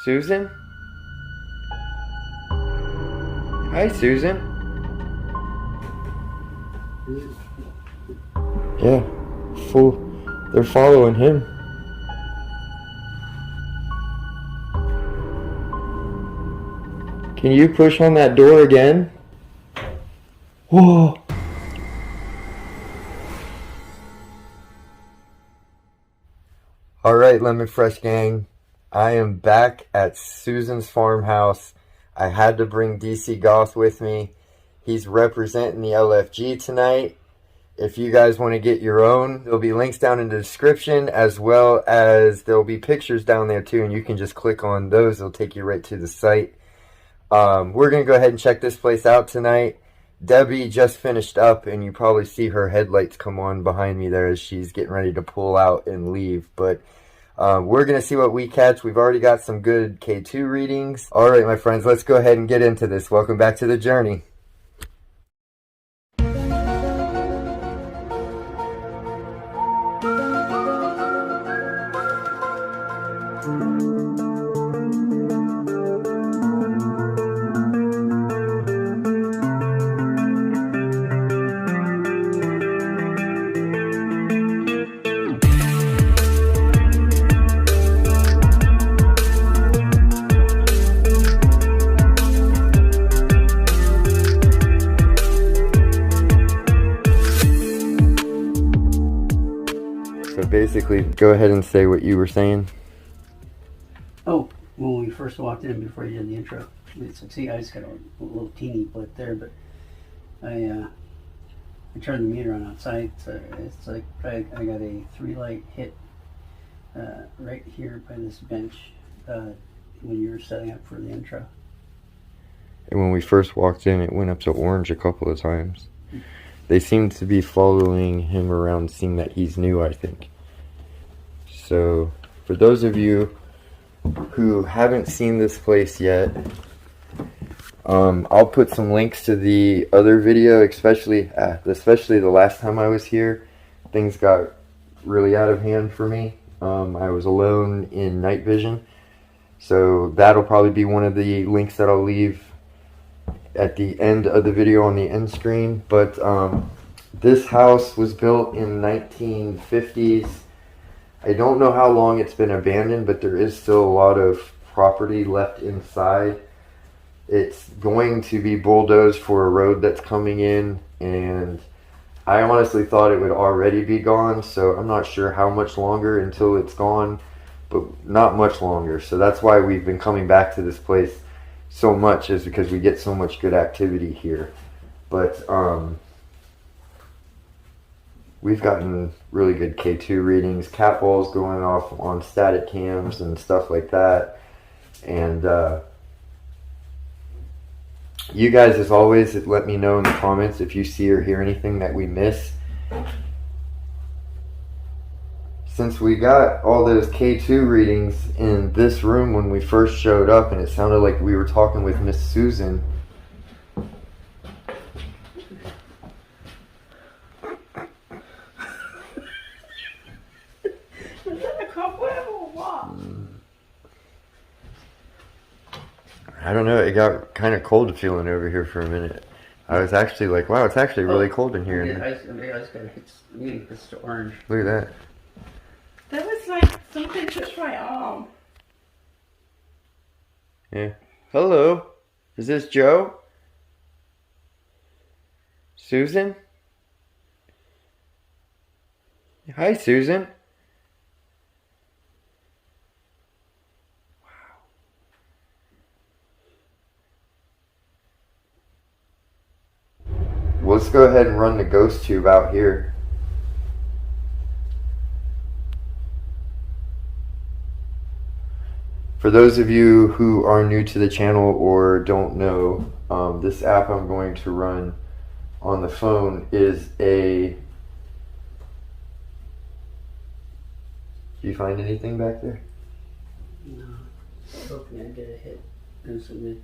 Susan? Hi, Susan. Yeah, they're following him. Can you push on that door again? Whoa! Alright, Lemon Fresh Gang. I am back at Susan's farmhouse. I had to bring DC Goth with me. He's representing the LFG tonight. If you guys want to get your own, there'll be links down in the description, as well as there'll be pictures down there too, and you can just click on those. It'll take you right to the site. We're going to go ahead and check this place out tonight. Debbie just finished up, and you probably see her headlights come on behind me there as she's getting ready to pull out and leave. But we're going to see what we catch. We've already got some good K2 readings. All right, my friends, let's go ahead and get into this. Welcome back to the journey. Basically, go ahead and say what you were saying. Oh, when we first walked in before you did the intro, it's like, see, I just got a little teeny blip there, but I turned the meter on outside, so it's like I got a 3-light hit right here by this bench when you were setting up for the intro. And when we first walked in, it went up to orange a couple of times. They seem to be following him around, seeing that he's new, I think. So, for those of you who haven't seen this place yet, I'll put some links to the other video, especially the last time I was here. Things got really out of hand for me. I was alone in night vision. So, that'll probably be one of the links that I'll leave at the end of the video on the end screen. But this house was built in 1950s. I don't know how long it's been abandoned, but there is still a lot of property left inside. It's going to be bulldozed for a road that's coming in, and I honestly thought it would already be gone, so I'm not sure how much longer until it's gone, but not much longer. So that's why we've been coming back to this place so much, is because we get so much good activity here. But we've gotten really good K2 readings, cat balls going off on static cams and stuff like that. And you guys, as always, let me know in the comments if you see or hear anything that we miss. Since we got all those K2 readings in this room when we first showed up, and it sounded like we were talking with Miss Susan. I don't know, it got kind of cold feeling over here for a minute. I was actually like, wow, it's actually really cold in here. Yeah, I just got hit this orange. Look at that. That was like something touched my arm. Yeah. Hello. Is this Joe? Susan? Hi, Susan. Let's go ahead and run the ghost tube out here. For those of you who are new to the channel or don't know, this app I'm going to run on the phone is a... Do you find anything back there? No, I was hoping I'd get a hit. And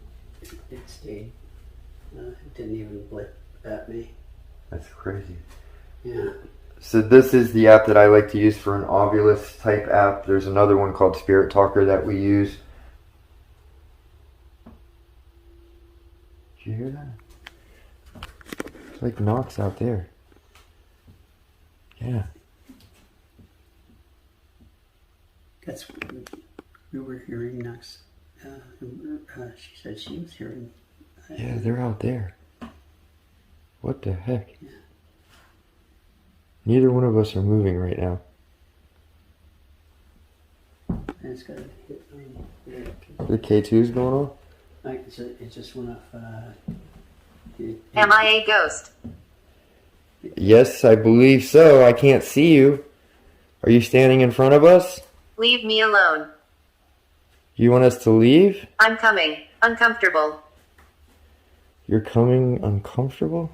it stayed. It didn't even blip at me. That's crazy. Yeah. So this is the app that I like to use for an Ovilus type app. There's another one called Spirit Talker that we use. you hear that? It's like knocks out there. Yeah. That's what we were hearing knocks. She said she was hearing. Yeah, they're out there. What the heck? Yeah. Neither one of us are moving right now. And it's got a hit. The K2's going on? It just went off. Am I a ghost? Yes, I believe so. I can't see you. Are you standing in front of us? Leave me alone. You want us to leave? I'm coming. Uncomfortable. You're coming uncomfortable?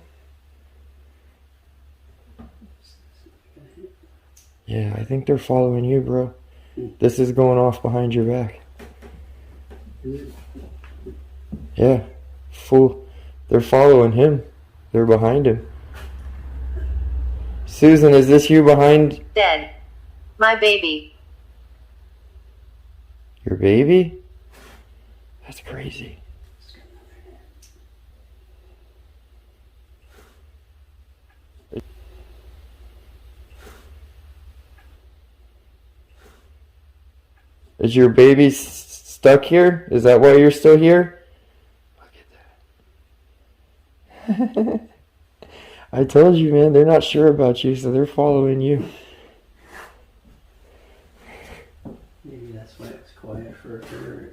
Yeah, I think they're following you, bro. This is going off behind your back. Yeah, full. They're following him. They're behind him. Susan, is this you behind Dead. My baby. your baby? That's crazy. Is your baby stuck here? Is that why you're still here? Look at that. I told you, man, they're not sure about you, so they're following you. Maybe that's why it's quiet for her.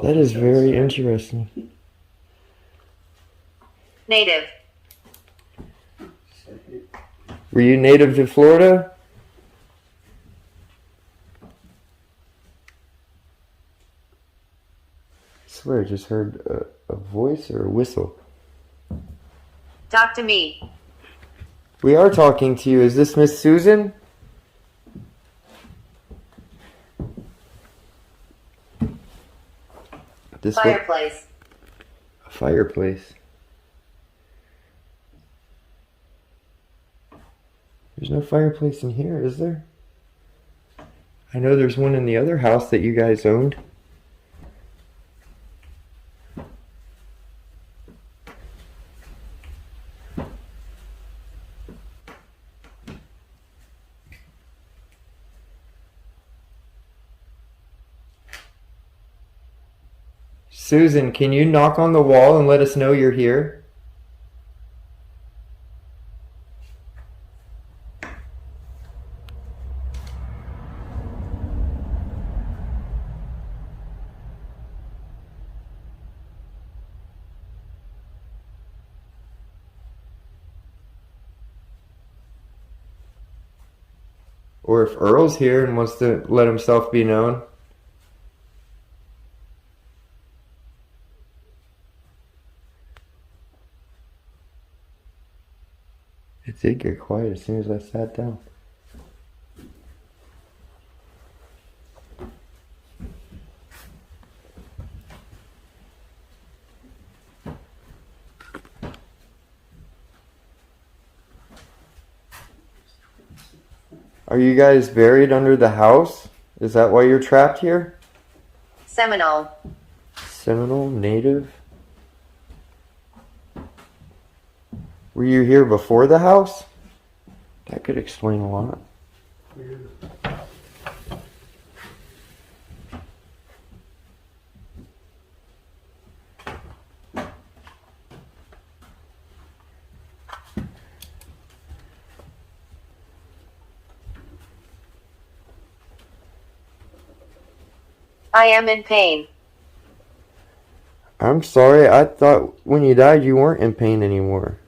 That is very interesting. Native. Were you native to Florida? I swear, I just heard a voice or a whistle. Talk to me. We are talking to you. Is this Miss Susan? This way? Fireplace. A fireplace. There's no fireplace in here, is there? I know there's one in the other house that you guys owned. Susan, can you knock on the wall and let us know you're here? Or if Earl's here and wants to let himself be known. It did get quiet as soon as I sat down. Are you guys buried under the house? Is that why you're trapped here? Seminole. Seminole, native? Were you here before the house? That could explain a lot. I am in pain. I'm sorry, I thought when you died you weren't in pain anymore.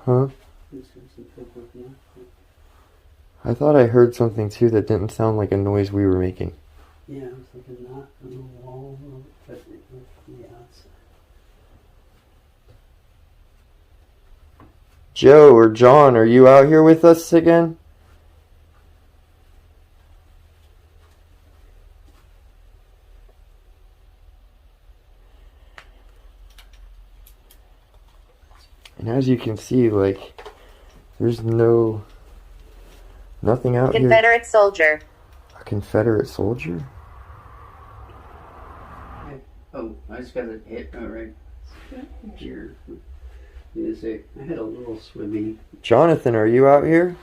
Huh? I thought I heard something too that didn't sound like a noise we were making. Yeah, I was thinking not on the wall, but on the outside. Joe or John, are you out here with us again? And as you can see, like, there's nothing out here. Confederate soldier. A Confederate soldier? Oh, I just got it hit. All right. Here. I had a little swimming. Jonathan, are you out here?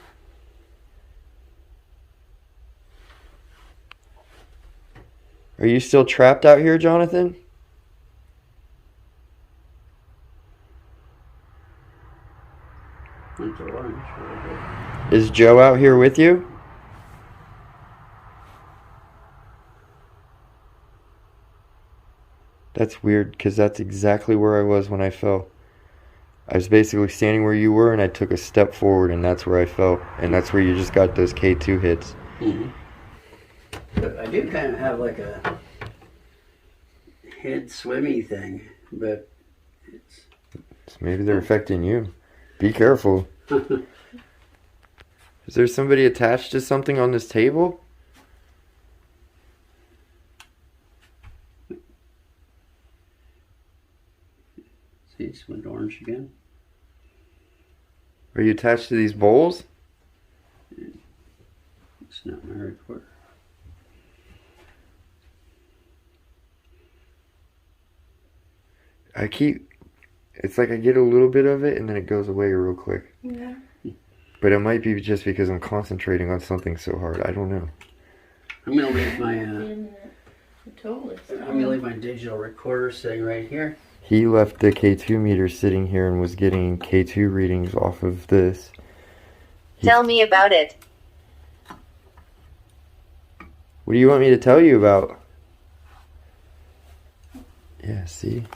Are you still trapped out here, Jonathan? It's orange. Is Joe out here with you? That's weird, because that's exactly where I was when I fell. I was basically standing where you were, and I took a step forward, and that's where I fell. And that's where you just got those K2 hits. Mm-hmm. But I do kind of have like a head swimmy thing, but it's... So maybe they're affecting you. Be careful. Is there somebody attached to something on this table? See, it's went orange again. Are you attached to these bowls? It's not my recorder. It's like I get a little bit of it and then it goes away real quick. Yeah. But it might be just because I'm concentrating on something so hard. I don't know. I'm gonna leave my Totally. I'm gonna leave my digital recorder sitting right here. He left the K2 meter sitting here and was getting K2 readings off of this. Tell me about it. What do you want me to tell you about? Yeah, see?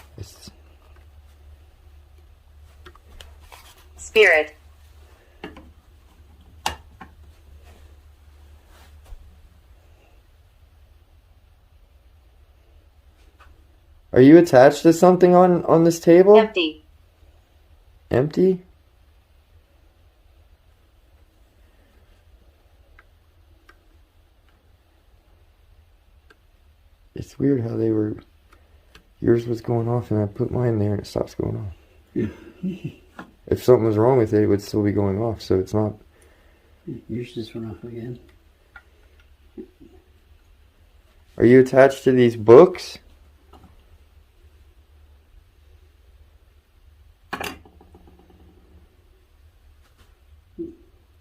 Spirit. Are you attached to something on this table? Empty. Empty? It's weird how yours was going off and I put mine there and it stops going off. Yeah. If something was wrong with it, it would still be going off, so it's not. Yours just went off again. Are you attached to these books?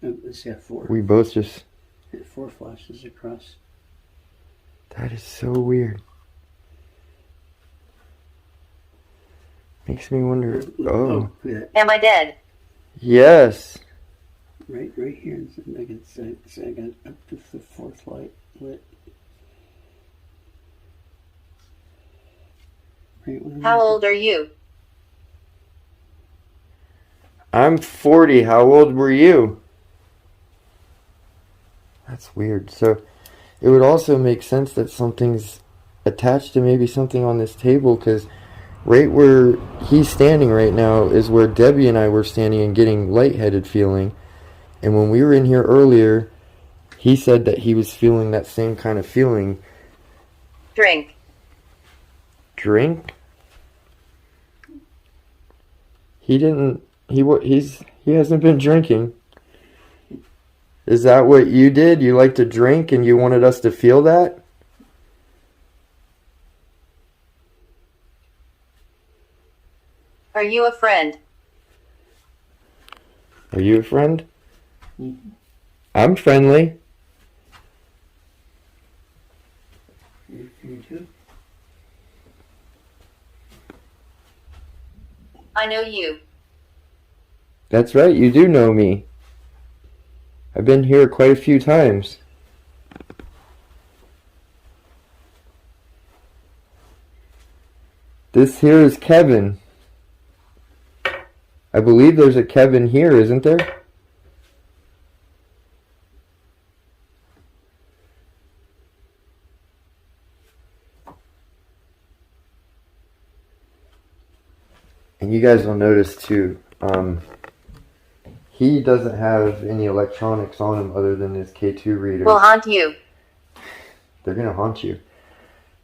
Oh, it's got four. We both just... Four flashes across. That is so weird. Makes me wonder... Oh. Look at that. Am I dead? Yes. Right here. I got up to the fourth light lit. Right when How old are you? I'm 40. How old were you? That's weird. So it would also make sense that something's attached to maybe something on this table, because right where he's standing right now is where Debbie and I were standing and getting lightheaded feeling. And when we were in here earlier, he said that he was feeling that same kind of feeling. Drink. Drink? He hasn't been drinking. Is that what you did? You like to drink and you wanted us to feel that? Are you a friend? Are you a friend? Mm-hmm. I'm friendly. You too? I know you. That's right, you do know me. I've been here quite a few times. This here is Kevin. I believe there's a Kevin here, isn't there? And you guys will notice too, he doesn't have any electronics on him other than his K2 reader. Will haunt you. They're gonna haunt you.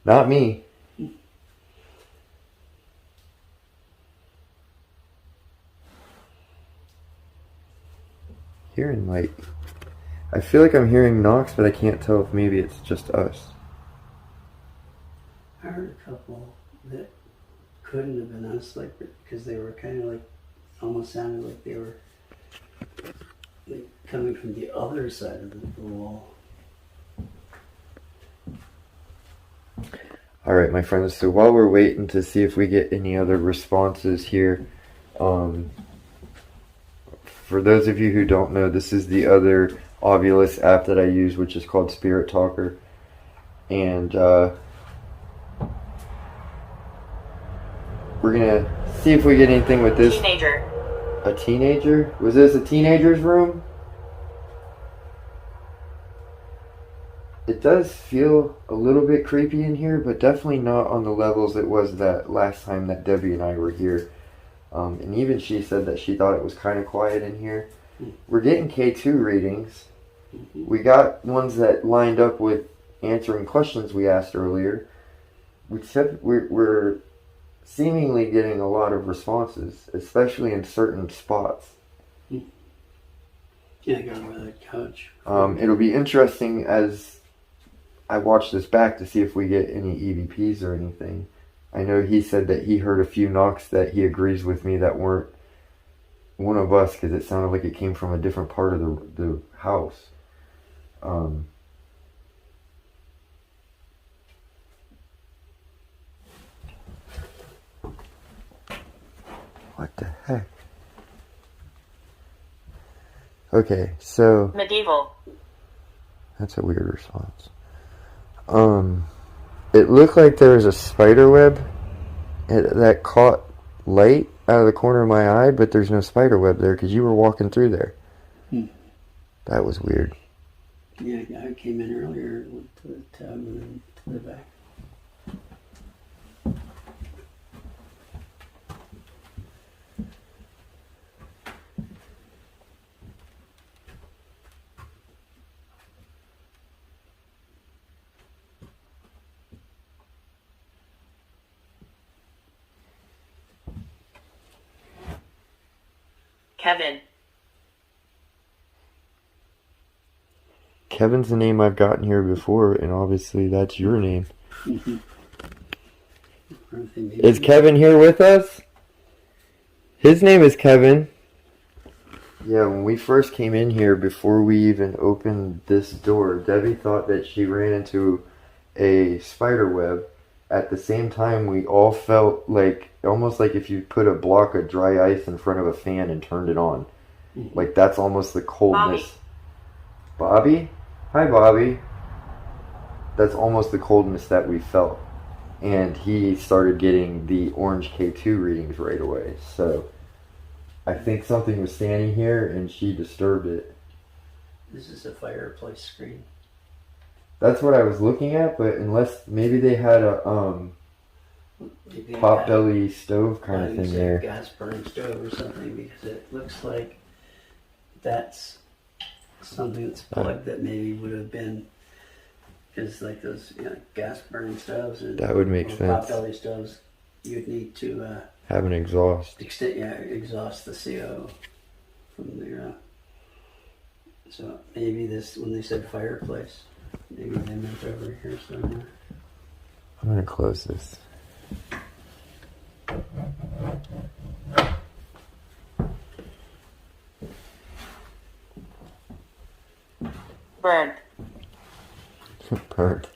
Not me. hearing like, I feel like I'm hearing knocks, but I can't tell if maybe it's just us. I heard a couple that couldn't have been us, like, because they were kind of like, almost sounded like they were like coming from the other side of the wall. All right, my friends, so while we're waiting to see if we get any other responses here, for those of you who don't know, this is the other Ovilus app that I use, which is called Spirit Talker. And we're going to see if we get anything with this. Teenager. A teenager? Was this a teenager's room? It does feel a little bit creepy in here, but definitely not on the levels it was that last time that Debbie and I were here. And even she said that she thought it was kind of quiet in here. We're getting K2 readings. We got ones that lined up with answering questions we asked earlier. We're seemingly getting a lot of responses, especially in certain spots. Yeah, I got over that couch. It'll be interesting as I watch this back to see if we get any EVPs or anything. I know he said that he heard a few knocks that he agrees with me that weren't one of us, because it sounded like it came from a different part of the house. What the heck? Okay, so Medieval. that's a weird response. It looked like there was a spider web that caught light out of the corner of my eye, but there's no spider web there because you were walking through there. That was weird. Yeah, I came in earlier, went to the tub and then to the back. Kevin. Kevin's the name I've gotten here before, and obviously that's your name. Is Kevin here with us? His name is Kevin. Yeah, when we first came in here, before we even opened this door, Debbie thought that she ran into a spider web. At the same time, we all felt like, almost like if you put a block of dry ice in front of a fan and turned it on. Like, that's almost the coldness. Bobby? Hi, Bobby. That's almost the coldness that we felt. And he started getting the orange K2 readings right away. So, I think something was standing here and she disturbed it. This is a fireplace screen. That's what I was looking at, but unless maybe they had a pot-belly stove kind of thing there. Gas burning stove or something, because it looks like that's something that's plugged that maybe would have been, because like those gas burning stoves and that would make sense. Pot-belly stoves, you'd need to have an exhaust. Exhaust the CO from there. So maybe this, when they said fireplace, maybe they meant over here somewhere. I'm gonna close this. Burnt. Burnt.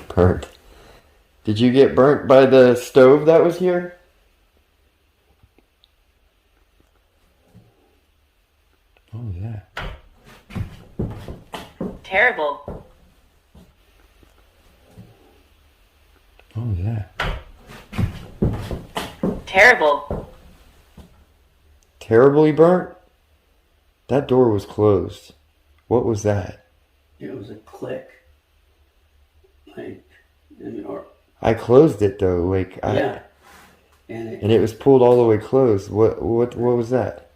Burnt. Did you get burnt by the stove that was here? What was that? Terrible. What was that? Terrible. Terribly burnt? That door was closed. What was that? It was a click. I closed it though, and it was pulled all the way closed. What was that?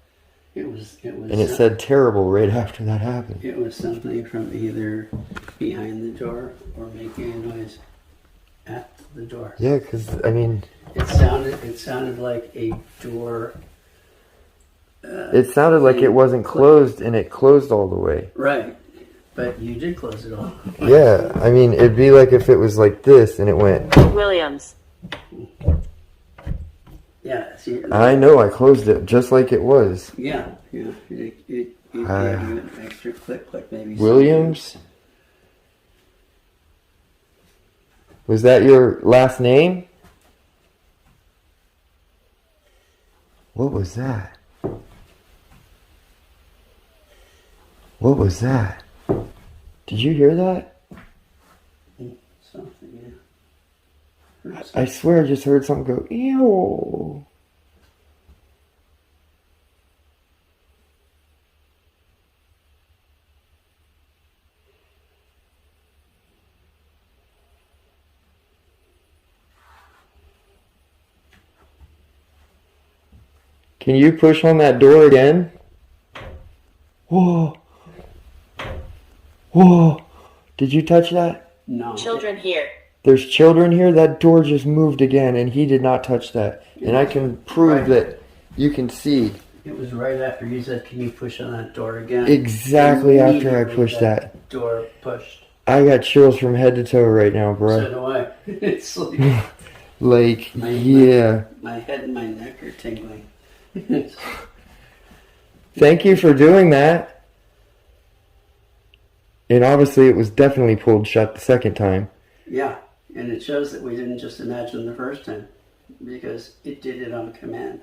It was. And it said terrible right after that happened. It was something from either behind the door or making a noise at the door. Yeah, because I mean, it sounded like a door It sounded like it wasn't closed, and it closed all the way. Right. But you did close it all. Yeah, I mean, it'd be like if it was like this, and it went... Williams. Yeah. See, I know, I closed it just like it was. yeah. It gave you an extra click maybe. Williams? Was that your last name? What was that? What was that? Did you hear that? Something, yeah. I swear I just heard something go, ew. Can you push on that door again? Whoa. Whoa. Did you touch that? No. Children here. There's children here. That door just moved again, and he did not touch that. And I can prove that you can see. It was right after you said, "Can you push on that door again?" Exactly after I Immediately pushed that. door pushed. I got chills from head to toe right now, bro. So do I. It's like Like, yeah. my head and my neck are tingling. Thank you for doing that. And obviously it was definitely pulled shut the second time. Yeah, and it shows that we didn't just imagine the first time, because it did it on command.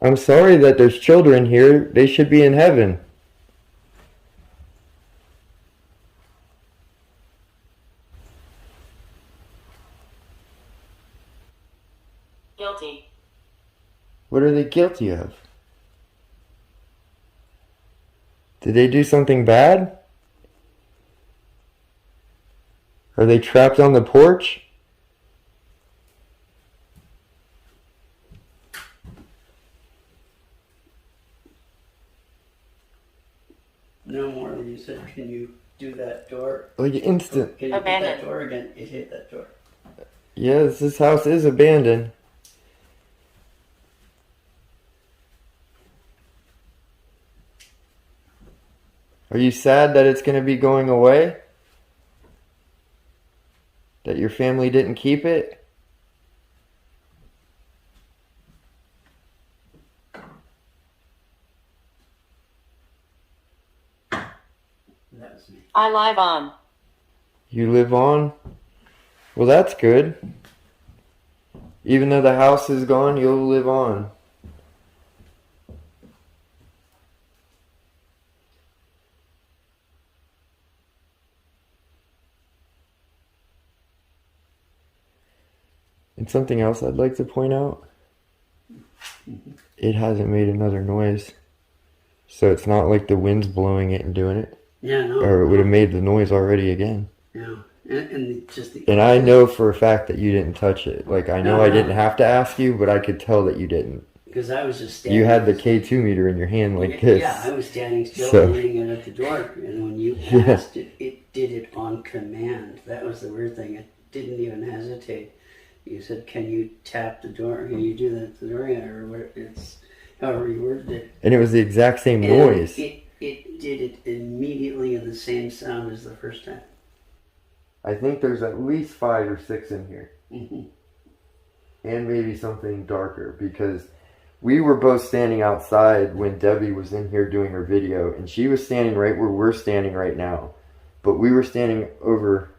I'm sorry that there's children here. They should be in heaven. Guilty. What are they guilty of? Did they do something bad? Are they trapped on the porch? No more when you said, "Can you do that door?" Like instant. Can you do that Abandoned. door again? It hit that door. Yes, this house is abandoned. Are you sad that it's going to be going away? That your family didn't keep it? That was me. I live on. You live on? Well, that's good. Even though the house is gone, you'll live on. And something else I'd like to point out. It hasn't made another noise. So it's not like the wind's blowing it and doing it. Yeah, no. Or it would have made the noise already again. Yeah, and just the. And I know for a fact that you didn't touch it. Like, I know No, I no. didn't have to ask you, but I could tell that you didn't. Because I was just standing. You had the K2 meter in your hand like this. Yeah, I was standing still So- reading it at the door, and when you Yeah. asked it, it did it on command. That was the weird thing. It didn't even hesitate. You said, "Can you tap the door? Can you do that to the door?" Or what? It's however you worded it. And it was the exact same And noise. It did it immediately in the same sound as the first time. I think there's at least 5 or 6 in here. Mm-hmm. And maybe something darker, because we were both standing outside when Debbie was in here doing her video, and she was standing right where we're standing right now. But we were standing over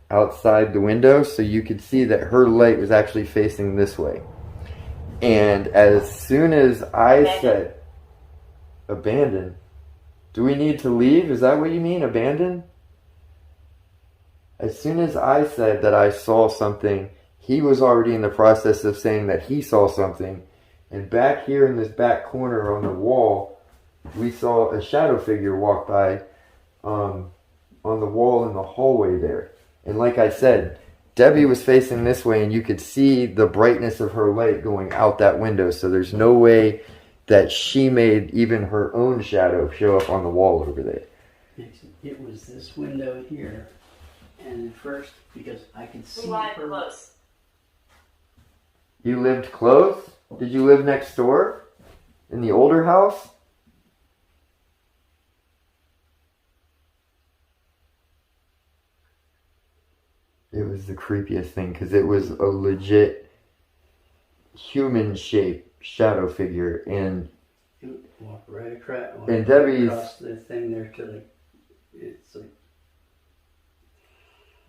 outside the window, so you could see that her light was actually facing this way. And as soon as I said, abandon, do we need to leave? Is that what you mean, abandon? As soon as I said that I saw something, he was already in the process of saying that he saw something. And back here in this back corner on the wall, we saw a shadow figure walk by on the wall in the hallway there. And like I said, Debbie was facing this way, and you could see the brightness of her light going out that window. So there's no way that she made even her own shadow show up on the wall over there. It was this window here, and at first, because I could see Live her. close. You lived close? Did you live next door? In the older house? It was the creepiest thing because it was a legit human-shaped shadow figure, and Walk right across. And Debbie's- across the thing there to like. It's like.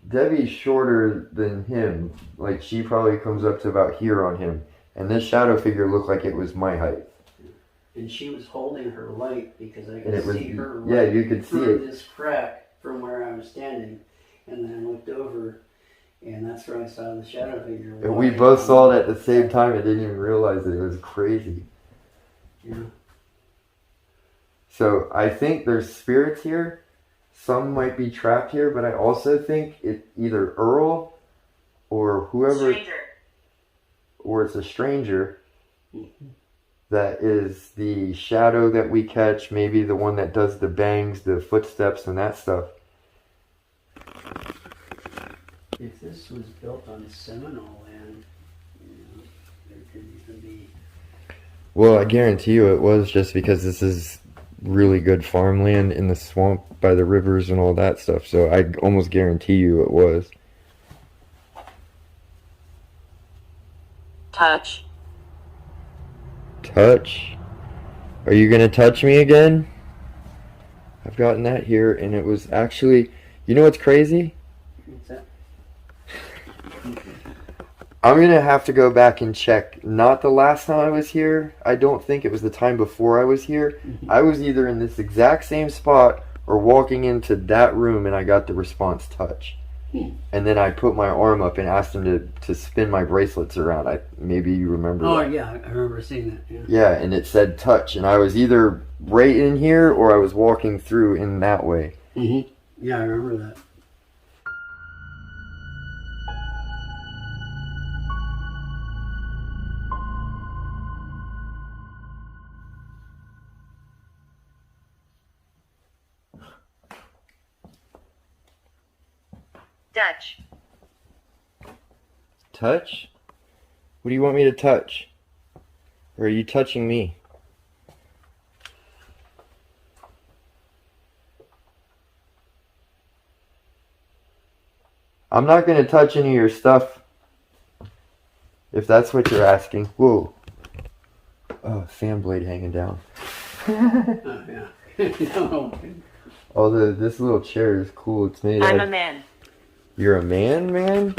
Debbie's shorter than him. Like, she probably comes up to about here on him. And this shadow figure looked like it was my height. And she was holding her light because I And could it was, see her yeah, light you could see through it. this crack from where I was standing. And then I looked over, and that's where I saw the shadow figure. And we walking both on saw it at the same time and didn't even realize it. It was crazy. Yeah. So I think there's spirits here. Some might be trapped here, but I also think it either Earl or whoever, Stranger. or it's a stranger that is the shadow that we catch, maybe the one that does the bangs, the footsteps, and that stuff. If this was built on Seminole land, there could even be. Well, I guarantee you it was, just because this is really good farmland in the swamp by the rivers and all that stuff. So I almost guarantee you it was. Touch. Touch? Are you gonna touch me again? I've gotten that here, and it was actually, you know what's crazy? What's that? I'm gonna have to go back and check. Not the last time I was here. I don't think it was the time before I was here. I was either in this exact same spot or walking into that room, and I got the response touch. And then I put my arm up and asked him to spin my bracelets around. Maybe you remember Oh that. yeah, I remember seeing that. Yeah. Yeah, and it said touch, and I was either right in here or I was walking through in that way. Yeah, I remember that. Dutch. Touch? What do you want me to touch? Or are you touching me? I'm not going to touch any of your stuff, if that's what you're asking. Whoa. Oh, fan blade hanging down. Oh yeah. No. Although this little chair is cool. It's made I'm out. a man. You're a man, man?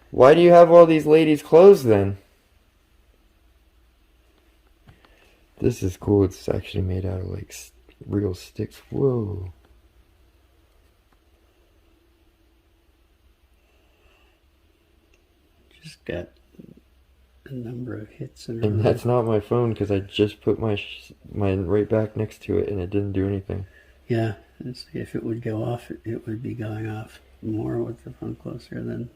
Why do you have all these ladies' clothes then? This is cool. It's actually made out of like real sticks. Whoa. Just got a number of hits in a And row. that's not my phone because I just put mine right back next to it and it didn't do anything. Yeah, let's see if it would go off. It would be going off more with the phone closer than.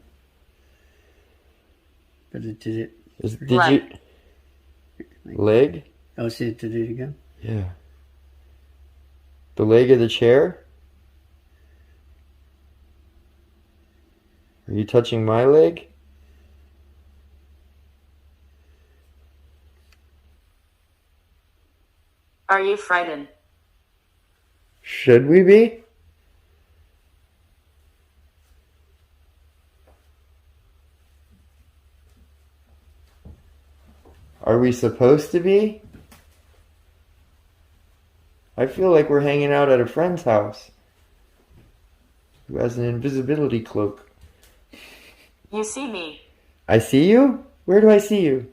But it did it. Did Leg. you leg? Oh, see, it did it again. Yeah. The leg of the chair? Are you touching my leg? Are you frightened? Should we be? Are we supposed to be? I feel like we're hanging out at a friend's house who has an invisibility cloak. You see me. I see you? Where do I see you?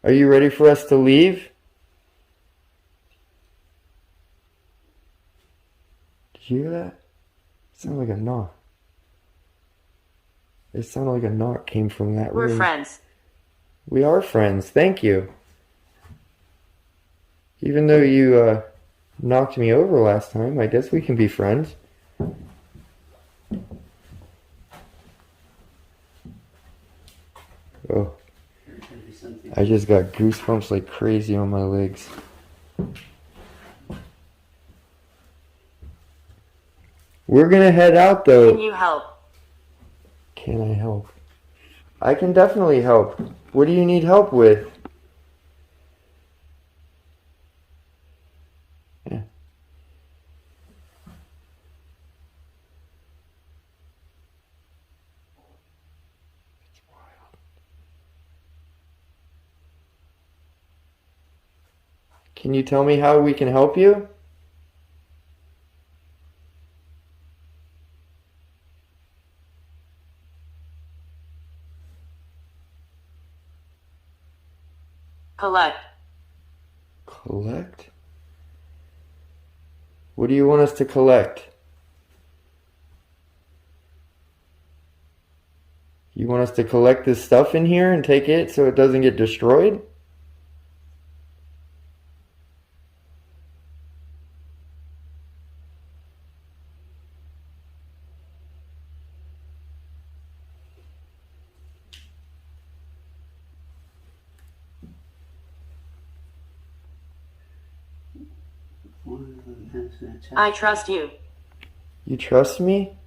Are you ready for us to leave? Did you hear that? It sounded like a knock. It sounded like a knock came from that We're room. friends. We are friends. Thank you. Even though you knocked me over last time, I guess we can be friends. Oh, I just got goosebumps like crazy on my legs. We're gonna head out though. Can you help? Can I help? I can definitely help. What do you need help with? Yeah. It's wild. Can you tell me how we can help you? Collect. Collect? What do you want us to collect? You want us to collect this stuff in here and take it so it doesn't get destroyed? One of them has an attack. I trust you. You trust me?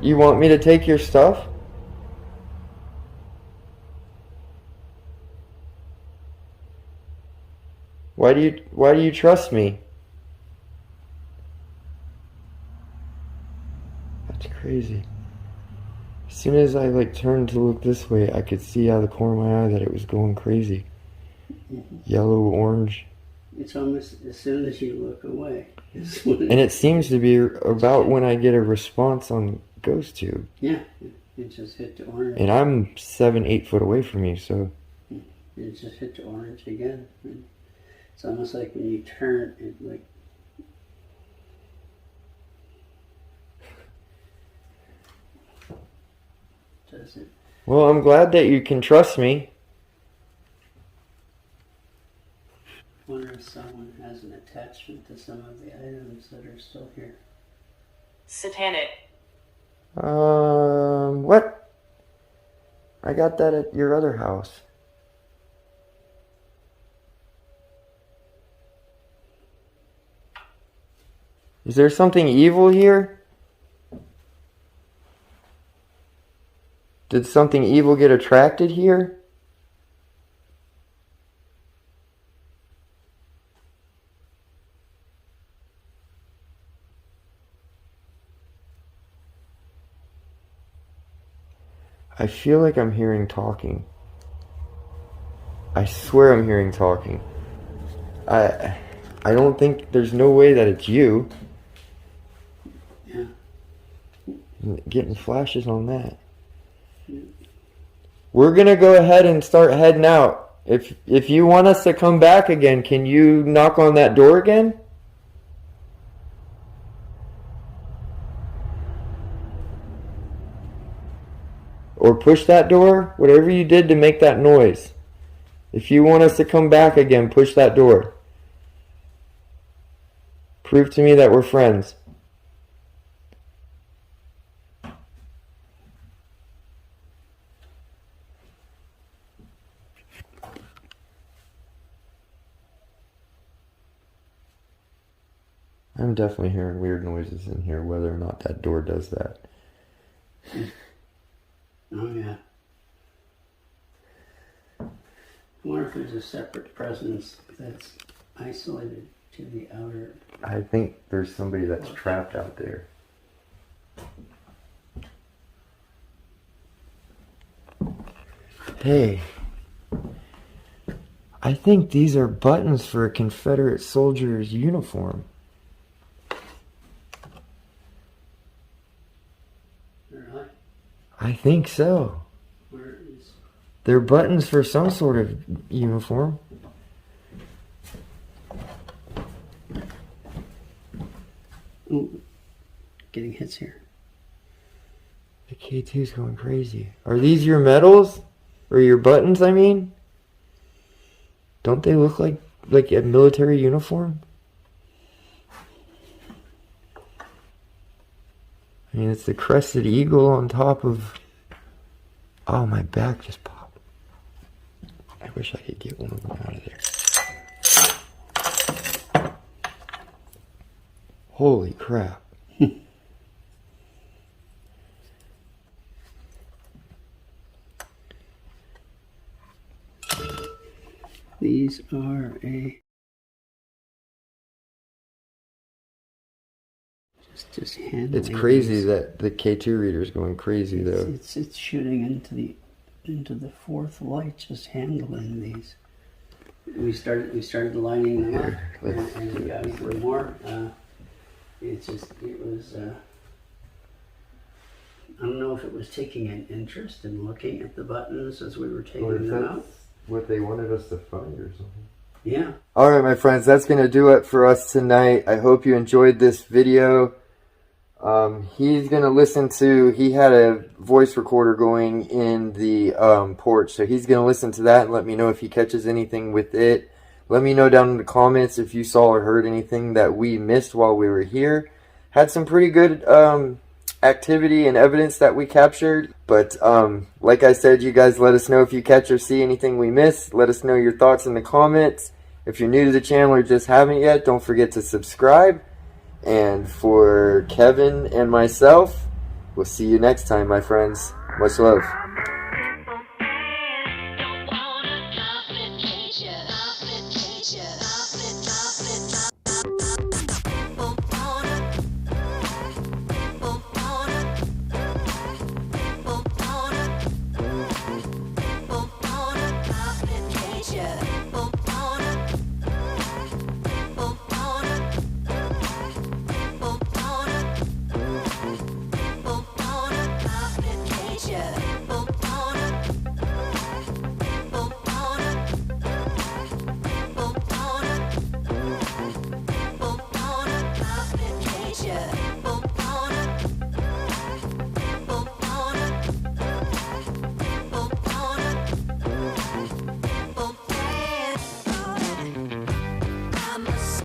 You want me to take your stuff? Why do you trust me? That's crazy. As soon as I turned to look this way, I could see out of the corner of my eye that it was going crazy. Yellow, orange. It's almost as soon as you look away. Is when And it seems to be about when I get a response on GhostTube. yeah, it just hit the orange. And I'm 7-8 foot away from you, so It just hit the orange again. And it's almost like when you turn, it like. Does it? well, I'm glad that you can trust me. Wonder if someone has an attachment to some of the items that are still here. Satanic. What? I got that at your other house. Is there something evil here? Did something evil get attracted here? I feel like I'm hearing talking. I swear I'm hearing talking. I don't think there's no way that it's you. Yeah. Getting flashes on that. We're gonna go ahead and start heading out. If you want us to come back again, can you knock on that door again? Or push that door? Whatever you did to make that noise. If you want us to come back again, push that door. Prove to me that we're friends. I'm definitely hearing weird noises in here, whether or not that door does that. Oh yeah. I wonder if there's a separate presence that's isolated to the outer. I think there's somebody that's trapped out there. Hey, I think these are buttons for a Confederate soldier's uniform. Really? I think so. Where is? They're buttons for some sort of uniform. Ooh, getting hits here. The K2's going crazy. Are these your medals? Or your buttons, I mean? Don't they look like a military uniform? mean, it's the crested eagle on top of... Oh, my back just popped. I wish I could get one of them out of there. Holy crap. These are just handling. It's crazy these. that the K2 reader is going crazy though. It's shooting into the fourth light, just handling these. We started lining them up, and we got even more. It was. I don't know if it was taking an interest in looking at the buttons as we were taking them out. What they wanted us to find or something. Yeah. Alright, my friends, that's going to do it for us tonight. I hope you enjoyed this video. He's going to listen to, he had a voice recorder going in the porch, so he's going to listen to that and let me know if he catches anything with it. Let me know down in the comments if you saw or heard anything that we missed while we were here. Had some pretty good activity and evidence that we captured, but like I said, you guys let us know if you catch or see anything we missed. Let us know your thoughts in the comments. If you're new to the channel or just haven't yet, don't forget to subscribe. And for Kevin and myself, we'll see you next time, my friends. Much love.